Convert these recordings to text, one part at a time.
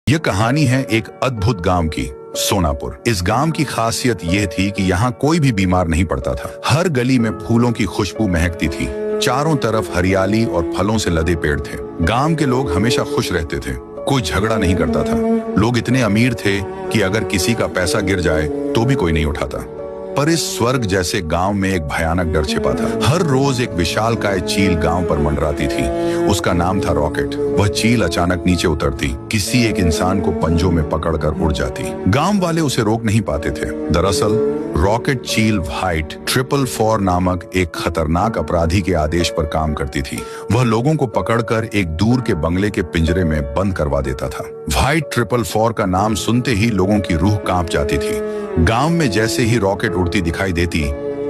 यह कहानी है एक अद्भुत गांव की, सोनापुर। इस गांव की खासियत यह थी कि यहाँ कोई भी बीमार नहीं पड़ता था। हर गली में फूलों की खुशबू महकती थी। चारों तरफ हरियाली और फलों से लदे पेड़ थे। गांव के लोग हमेशा खुश रहते थे। कोई झगड़ा नहीं करता था। लोग इतने अमीर थे कि अगर किसी का पैसा गिर जाए तो भी कोई नहीं उठाता। पर इस स्वर्ग जैसे गांव में एक भयानक डर छिपा था। हर रोज एक विशालकाय चील गांव पर मंडराती थी। उसका नाम था रॉकेट। वह चील अचानक नीचे उतरती, किसी एक इंसान को पंजों में पकड़कर उड़ जाती। गांव वाले उसे रोक नहीं पाते थे। दरअसल रॉकेट चील व्हाइट 444 नामक एक खतरनाक अपराधी के आदेश पर काम करती थी। वह लोगों को पकड़कर एक दूर के बंगले के पिंजरे में बंद करवा देता था। व्हाइट 444 का नाम सुनते ही लोगों की रूह कांप जाती थी। गांव में जैसे ही रॉकेट उड़ती दिखाई देती,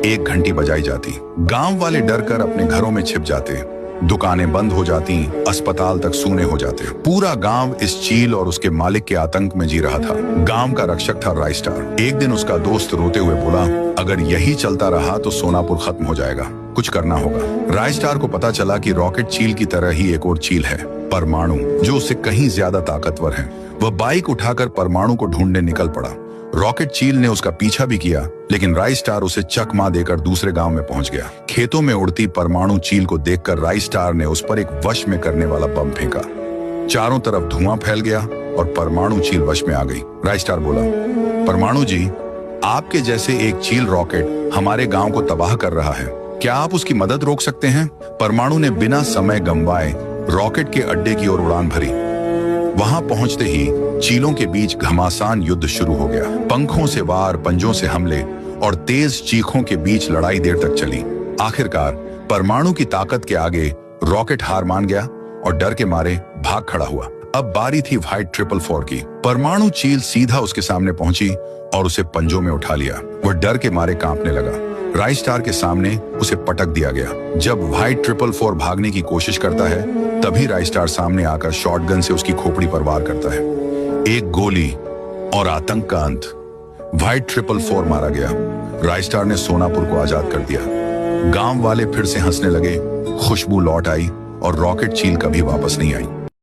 एक घंटी बजाई जाती। गांव वाले डरकर अपने घरों में छिप जाते। दुकानें बंद हो जाती, अस्पताल तक सूने हो जाते। पूरा गांव इस चील और उसके मालिक के आतंक में जी रहा था। गांव का रक्षक था राइस्टार। एक दिन उसका दोस्त रोते हुए बोला, अगर यही चलता रहा तो सोनापुर खत्म हो जाएगा, कुछ करना होगा। राइस्टार को पता चला कि रॉकेट चील की तरह ही एक और चील है, परमाणु, जो उससे कहीं ज्यादा ताकतवर है। वह बाइक उठाकर परमाणु को ढूंढने निकल पड़ा। रॉकेट चील ने उसका पीछा भी किया, लेकिन राइस्टार उसे चकमा देकर दूसरे गांव में पहुंच गया। खेतों में उड़ती परमाणु चील को देखकर राइस्टार ने उस पर एक वश में करने वाला बम फेंका। चारों तरफ धुआं फैल गया और परमाणु चील वश में आ गई। राइस्टार बोला, परमाणु जी, आपके जैसे एक चील रॉकेट हमारे गांव को तबाह कर रहा है। क्या आप उसकी मदद रोक सकते हैं? परमाणु ने बिना समय गंवाए रॉकेट के अड्डे की ओर उड़ान भरी। वहां पहुंचते ही चीलों के बीच घमासान युद्ध शुरू हो गया। पंखों से वार, पंजों से हमले और तेज चीखों के बीच लड़ाई देर तक चली। आखिरकार परमाणु की ताकत के आगे रॉकेट हार मान गया और डर के मारे भाग खड़ा हुआ। अब बारी थी व्हाइट 444 की। परमाणु चील सीधा उसके सामने पहुंची और उसे पंजों में उठा लिया। वह डर के मारे कांपने लगा। राइस्टार के सामने उसे पटक दिया गया। जब व्हाइट 444 भागने की कोशिश करता है, तभी राइस्टार सामने आकर शॉटगन से उसकी खोपड़ी पर वार करता है। एक गोली और आतंक का अंत। व्हाइट 444 मारा गया। राइस्टार ने सोनापुर को आजाद कर दिया। गांव वाले फिर से हंसने लगे। खुशबू लौट आई और रॉकेट चील कभी वापस नहीं आई।